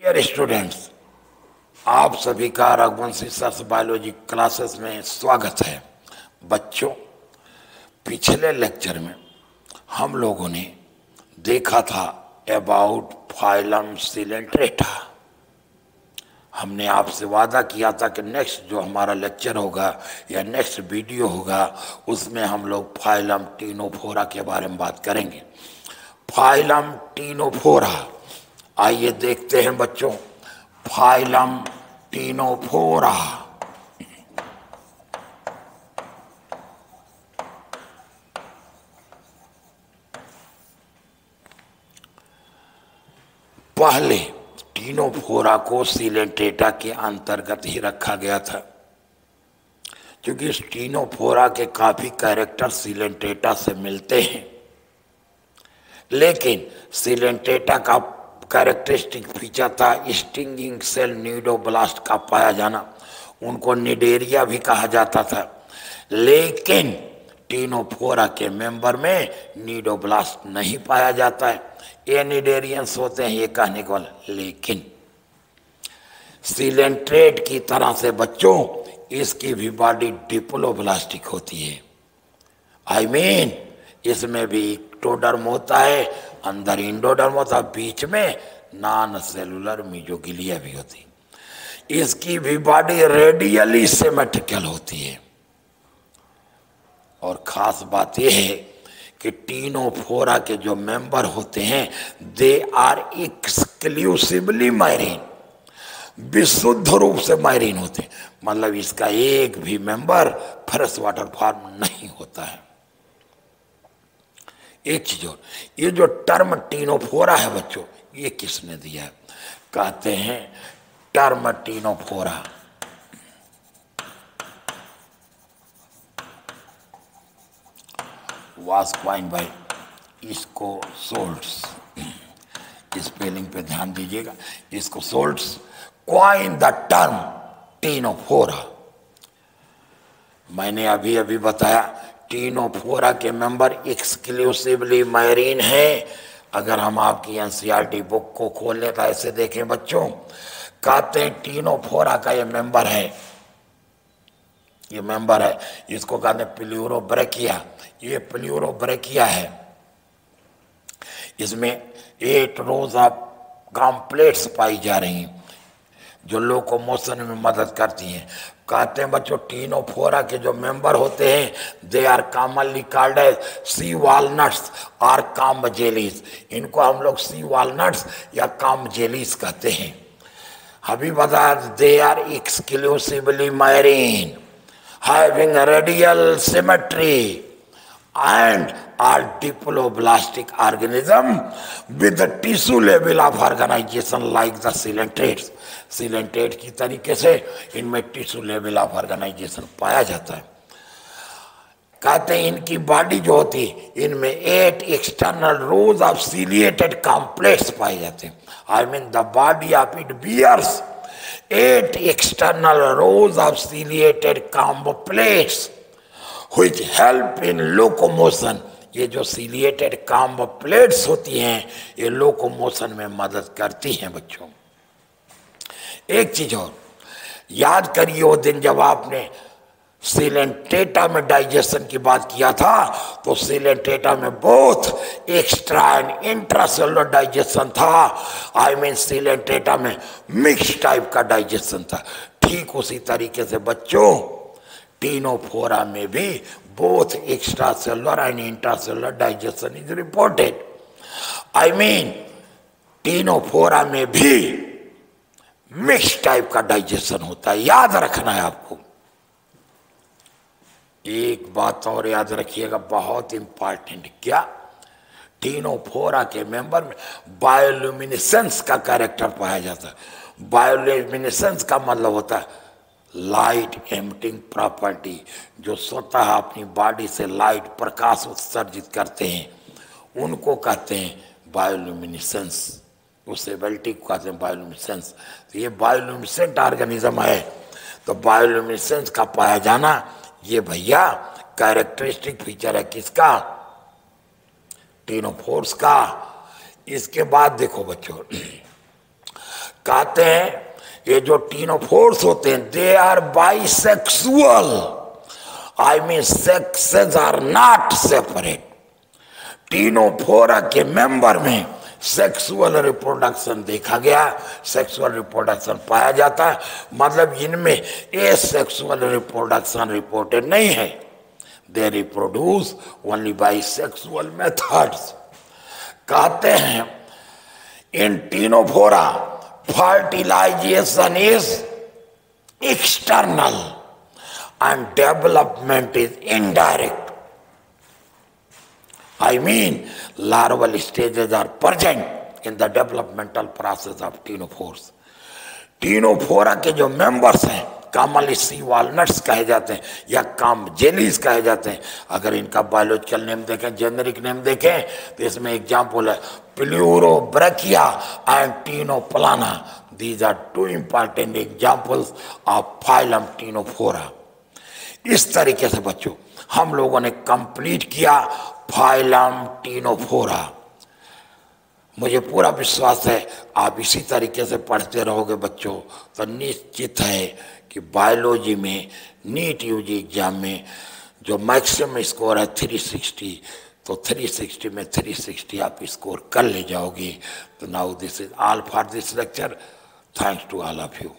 Dear students, आप सभी का रघुवंशी सर बायोलॉजी क्लासेस में स्वागत है। बच्चों, पिछले लेक्चर में हम लोगों ने देखा था अबाउट फाइलम सिलेंट्रेटा। हमने आपसे वादा किया था कि नेक्स्ट जो हमारा लेक्चर होगा या नेक्स्ट वीडियो होगा उसमें हम लोग फाइलम टीनोफोरा के बारे में बात करेंगे। फाइलम टीनोफोरा, आइए देखते हैं बच्चों। फाइलम टीनोफोरा पहले टीनोफोरा को सिलेंट्रेटा के अंतर्गत ही रखा गया था, क्योंकि इस टीनोफोरा के काफी कैरेक्टर सिलेंट्रेटा से मिलते हैं। लेकिन सिलेंट्रेटा का कैरेक्टरिस्टिक फीचर था स्टिंगिंग सेल नीडोब्लास्ट का पाया जाना। उनको निडेरिया भी कहा जाता था, लेकिन टीनोफोरा के मेंबर में नीडोब्लास्ट नहीं पाया जाता है। ये निडेरियंस होते हैं, ये कहने को। लेकिन सिलेंट्रेट की तरह से बच्चों इसकी भी बॉडी डिप्लोब्लास्टिक होती है। आई मीन इसमें भी एक्टोडर्म होता है, अंदर इंडोडर्म होता है, बीच में नॉन सेलुलर मीजोगिलिया भी होती है। इसकी भी बॉडी रेडियली सिमेट्रिकल होती है। और खास बात यह है कि टीनोफोरा के जो मेंबर होते हैं दे आर एक्सक्लूसिवली माइरीन, विशुद्ध रूप से माइरीन होते हैं। मतलब इसका एक भी मेंबर फ्रेश वाटर फॉर्म नहीं होता है। एक चीज और, ये जो टर्म टीनोफोरा है बच्चों, ये किसने दिया है? कहते हैं term ctenophora was coined by Eschscholtz. Spelling पे ध्यान दीजिएगा, Eschscholtz coined the term ctenophora. मैंने अभी अभी बताया टीनोफोरा के मेंबर एक्सक्लूसिवली मैरीन है। अगर हम आपकी एनसीईआरटी बुक को खोल लें तो ऐसे देखें बच्चों, कहते हैं टीनोफोरा का ये मेंबर है, ये मेंबर है, इसको कहते हैं प्लूरोब्रैकिया। ये प्लूरोब्रैकिया है। इसमें 8 रोज ऑफ कॉम्प्लेट्स पाई जा रही हैं जो लोकोमोशन में मदद करती हैं। कहते हैं बच्चों टीनोफोरा के जो मेंबर होते हैं they are commonly called as sea walnuts और कॉम्ब जेलीज। इनको हम लोग सी वॉलनट्स या कॉम्ब जेलीज कहते हैं। अभी बता, they are exclusively marine having radial symmetry and are diploblastic organism with the tissue level of organization like the coelentrates। coelentrate की तरीके से इनमें टिश्यू लेवल ऑफ ऑर्गेनाइजेशन पाया जाता है। कहते हैं इनकी बॉडी जो होती है इनमें 8 external rows of ciliated complex पाए जाते हैं। I mean the body of it bears 8 external rows of ciliated complexes which help in locomotion। ये जो ciliated complexes होती हैं ये लोकोमोशन में मदद करती हैं बच्चों। एक चीज और याद करिए, वो दिन जब आपने सिलेंट्रेटा में डाइजेशन की बात किया था तो सिलेंट्रेटा में both extra and intracellular digestion था। आई मीन सिलेंट्रेटा में मिक्स टाइप का डाइजेशन था। ठीक उसी तरीके से बच्चों टीनोफोरा में भी both extra cellular and intracellular digestion is reported. I mean Ctenophora में भी मिक्स टाइप का डाइजेशन होता है। याद रखना है आपको। एक बात और याद रखिएगा, बहुत इंपॉर्टेंट। क्या? टीनोफोरा के मेंबर में बायोल्यूमिनेसेंस का कैरेक्टर पाया जाता है। बायोल्यूमिनेसेंस का मतलब होता है लाइट एमिटिंग प्रॉपर्टी, जो स्वतः अपनी बॉडी से लाइट प्रकाश उत्सर्जित करते हैं, उनको कहते हैं बायोल्यूमिनेसेंस। उस एबिलिटी को कहते हैं बायोल्यूमिनेसेंस। तो ये बायोल्यूमिनेसेंट ऑर्गेनिज्म है। तो बायोल्यूमिनेसेंस का पाया जाना ये भैया कैरेक्टरिस्टिक फीचर है किसका? टीनोफोर्स का। इसके बाद देखो बच्चों, कहते हैं ये जो टीनोफोर्स होते हैं they are bisexual, I mean sexes are not separate. Ctenophora के मेंबर में सेक्सुअल रिप्रोडक्शन देखा गया, सेक्सुअल रिप्रोडक्शन पाया जाता है, मतलब इनमें ए सेक्सुअल रिप्रोडक्शन रिपोर्टेड नहीं है, they reproduce only by sexual methods. कहते हैं इन Ctenophora fertilization is external and development is indirect. I mean, larval stages are present in the developmental process of ctenophores. Ctenophora के जो मेंबर्स हैं कामलिसी वालनट्स कहे जाते हैं या काम जेलीज कहे जाते हैं। अगर इनका बायोलॉजिकल नेम देखें, जेनेरिक नेम देखें, तो इसमें एग्जाम्पल है Pleurobrachia and Ctenoplana. These are two important examples of phylum Ctenophora. इस तरीके से बच्चों हम लोगों ने कंप्लीट किया फाइलम टीनोफोरा। मुझे पूरा विश्वास है आप इसी तरीके से पढ़ते रहोगे बच्चों, तो निश्चित है कि बायोलॉजी में नीट यूजी एग्जाम में जो मैक्सिमम स्कोर है 360, तो 360 में 360 आप स्कोर कर ले जाओगे। तो now this is all for this lecture. Thanks to all of you.